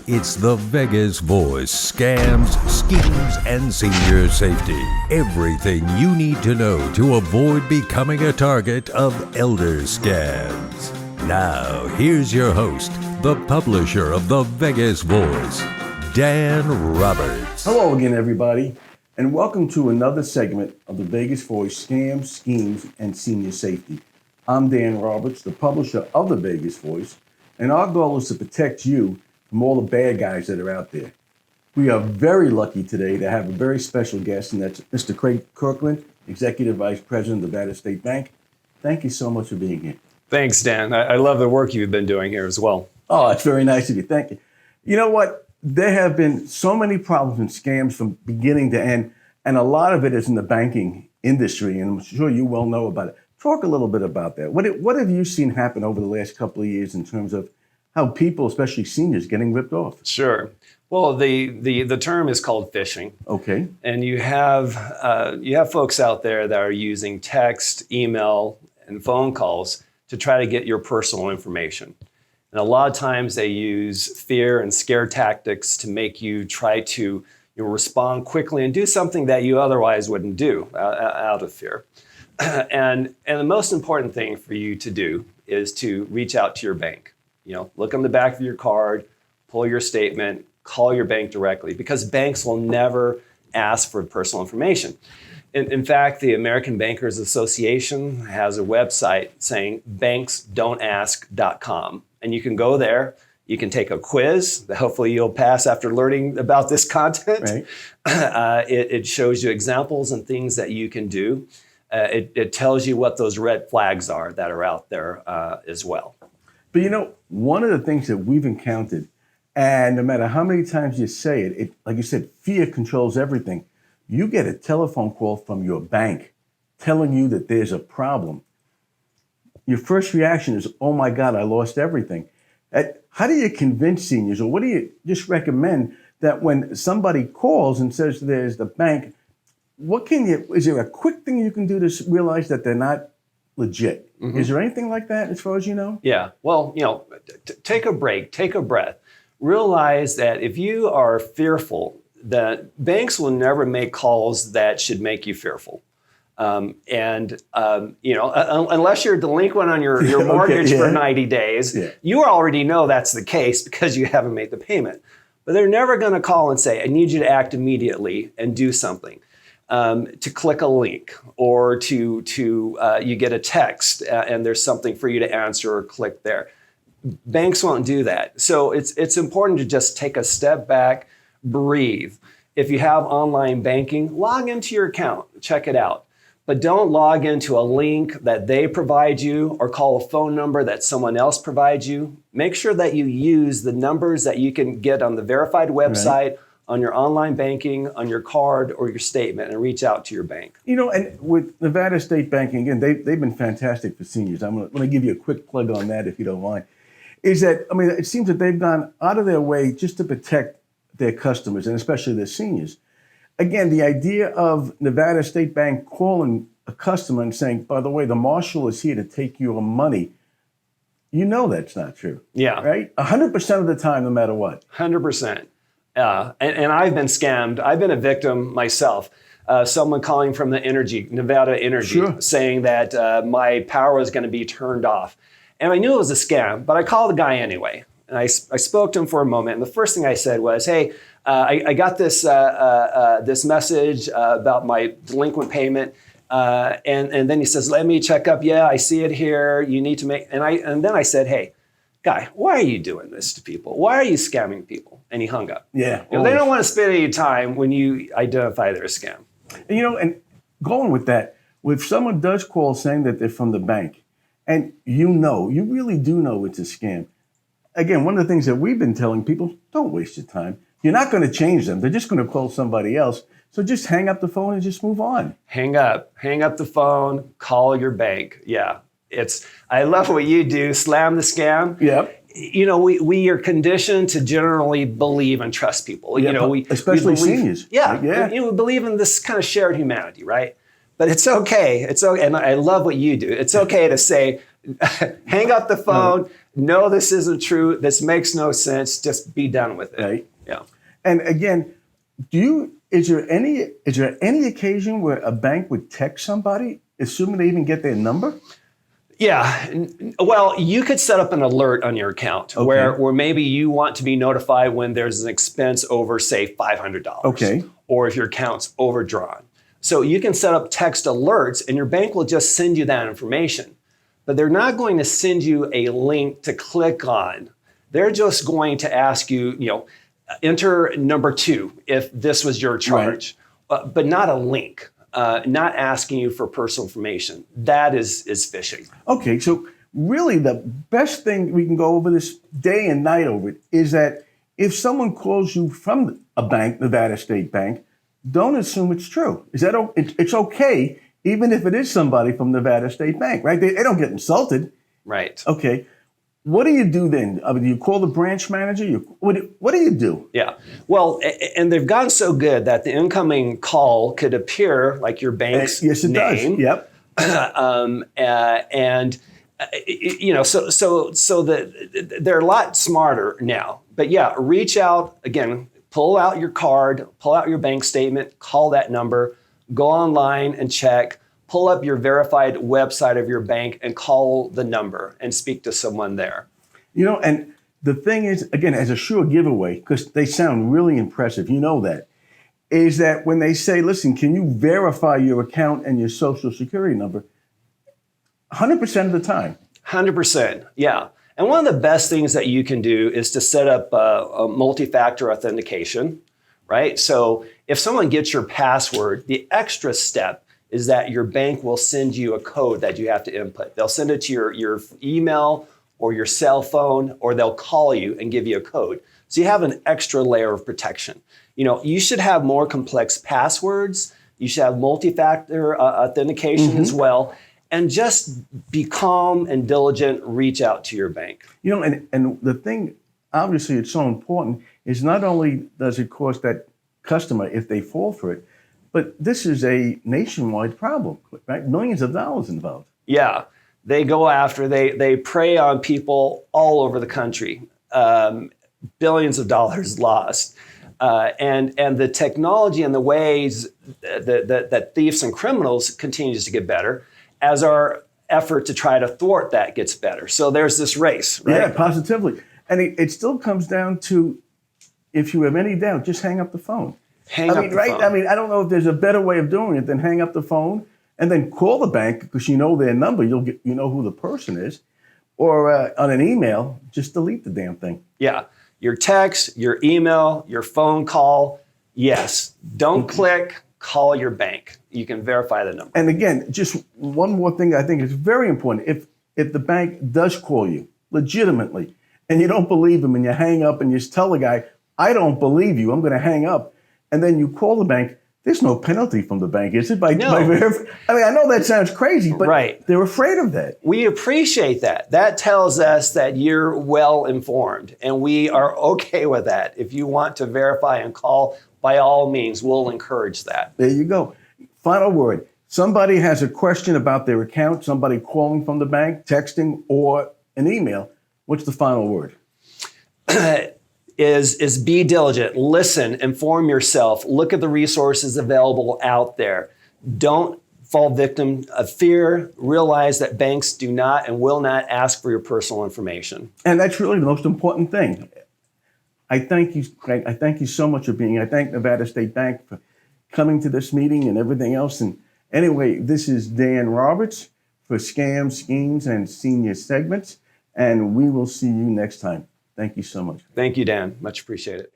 It's the Vegas Voice. Scams, schemes, and senior safety. Everything you need to know to avoid becoming a target of elder scams. Now, here's your host, the publisher of the Vegas Voice, Dan Roberts. Hello again, everybody, and welcome to another segment of the Vegas Voice Scams, Schemes, and Senior Safety. I'm Dan Roberts, the publisher of the Vegas Voice, and our goal is to protect you from all the bad guys that are out there. We are very lucky today to have a very special guest, and that's Mr. Kirkland, Executive Vice President of Nevada State Bank. Thank you so much for being here. Thanks, Dan. I love the work you've been doing here as well. Oh, it's very nice of you. Thank you. You know what? There have been so many problems and scams from beginning to end, and a lot of it is in the banking industry, and I'm sure you well know about it. Talk a little bit about that. What have you seen happen over the last couple of years in terms of how people, especially seniors, getting ripped off? Sure. Well, the term is called phishing. Okay. And you have folks out there that are using text, email, and phone calls to try to get your personal information. And a lot of times they use fear and scare tactics to make you try to respond quickly and do something that you otherwise wouldn't do out of fear. And the most important thing for you to do is to reach out to your bank. Look on the back of your card, pull your statement, call your bank directly, because banks will never ask for personal information. In fact, the American Bankers Association has a website saying banksdon'task.com. And you can go there, you can take a quiz that hopefully you'll pass after learning about this content. Right. It shows you examples and things that you can do. It tells you what those red flags are that are out there as well. But one of the things that we've encountered, and no matter how many times you say it, like you said, fear controls everything. You get a telephone call from your bank telling you that there's a problem. Your first reaction is, oh my God, I lost everything. How do you convince seniors, or what do you just recommend that when somebody calls and says there's the bank, is there a quick thing you can do to realize that they're not legit? Mm-hmm. Is there anything like that as far as you know? Yeah. Well, take a break, take a breath. Realize that if you are fearful, that banks will never make calls that should make you fearful. Unless you're delinquent on your mortgage for 90 days, you already know that's the case because you haven't made the payment. But they're never going to call and say, I need you to act immediately and do something. To click a link, or to you get a text and there's something for you to answer or click there. Banks won't do that. So it's important to just take a step back, breathe. If you have online banking, log into your account, check it out. But don't log into a link that they provide you or call a phone number that someone else provides you. Make sure that you use the numbers that you can get on the verified website, right, on your online banking, on your card or your statement, and reach out to your bank. And with Nevada State Banking, again, they've been fantastic for seniors. I'm going to give you a quick plug on that if you don't mind. It seems that they've gone out of their way just to protect their customers, and especially their seniors. Again, the idea of Nevada State Bank calling a customer and saying, by the way, the marshal is here to take your money, that's not true. Yeah. Right? 100% of the time, no matter what. 100%. And I've been scammed. I've been a victim myself. Someone calling from the Nevada Energy, sure, saying that my power was going to be turned off. And I knew it was a scam, but I called the guy anyway. And I spoke to him for a moment. And the first thing I said was, hey, I got this message about my delinquent payment. And then he says, let me check up. Yeah, I see it here. You need to make, and then I said, hey, guy, why are you doing this to people? Why are you scamming people? And he hung up. Yeah. They don't want to spend any time when you identify they're a scam. And going with that, if someone does call saying that they're from the bank, and you really do know it's a scam. Again, one of the things that we've been telling people, don't waste your time. You're not going to change them. They're just going to call somebody else. So just hang up the phone and just move on. Hang up the phone, call your bank. Yeah. I love what you do, slam the scam. Yep. We are conditioned to generally believe and trust people. Yeah, especially seniors. Yeah. We believe in this kind of shared humanity, right? But it's okay. And I love what you do. It's okay to say, hang up the phone, no, this isn't true. This makes no sense. Just be done with it. Right. Yeah. And again, is there any occasion where a bank would text somebody, assuming they even get their number? Yeah. Well, you could set up an alert on your account where maybe you want to be notified when there's an expense over, say, $500. Okay. Or if your account's overdrawn. So you can set up text alerts and your bank will just send you that information. But they're not going to send you a link to click on. They're just going to ask you, enter number 2 if this was your charge, but not a link, not asking you for personal information. That is phishing. Okay, so really the best thing we can go over this day and night over it is that if someone calls you from a bank, Nevada State Bank, don't assume it's true. It's okay, even if it is somebody from Nevada State Bank, right? They don't get insulted. Right. Okay. What do you do then? I mean, do you call the branch manager? What do you do? Yeah. Well, and they've gotten so good that the incoming call could appear like your bank's yes, it name. does. Yep. So they're a lot smarter now. But yeah, reach out again. Pull out your card, pull out your bank statement, call that number, go online and check, pull up your verified website of your bank and call the number and speak to someone there. And the thing is, again, as a sure giveaway, because they sound really impressive, that, is that when they say, listen, can you verify your account and your social security number? 100% of the time. 100%, yeah. And one of the best things that you can do is to set up a multi-factor authentication, right? So if someone gets your password, the extra step is that your bank will send you a code that you have to input. They'll send it to your email or your cell phone, or they'll call you and give you a code. So you have an extra layer of protection. You should have more complex passwords. You should have multi-factor authentication as well. And just be calm and diligent, reach out to your bank. And the thing, obviously, it's so important, is not only does it cost that customer if they fall for it, but this is a nationwide problem, right? Millions of dollars involved. Yeah, they go after, they prey on people all over the country. Billions of dollars lost. And the technology and the ways that thieves and criminals continues to get better as our effort to try to thwart that gets better. So there's this race, right? Yeah, positively. And it still comes down to, if you have any doubt, just hang up the phone. Hang up the phone. I mean, I don't know if there's a better way of doing it than hang up the phone and then call the bank, because you know their number, you know who the person is, or on an email, just delete the damn thing. Yeah, your text, your email, your phone call, yes. Don't click, call your bank. You can verify the number. And again, just one more thing I think is very important. If the bank does call you legitimately and you don't believe them and you hang up and you just tell the guy, I don't believe you, I'm going to hang up, and then you call the bank, there's no penalty from the bank, is it? I mean, I know that sounds crazy, but they're afraid of that. We appreciate that. That tells us that you're well informed, and we are okay with that. If you want to verify and call, by all means, we'll encourage that. There you go. Final word. Somebody has a question about their account, somebody calling from the bank, texting, or an email. What's the final word? Is be diligent, listen, inform yourself, look at the resources available out there. Don't fall victim of fear. Realize that banks do not and will not ask for your personal information. And that's really the most important thing. I thank you, Craig. I thank you so much for being here. I thank Nevada State Bank for coming to this meeting and everything else. And anyway, this is Dan Roberts for Scams, Schemes, and Senior Segments. And we will see you next time. Thank you so much. Thank you, Dan. Much appreciated.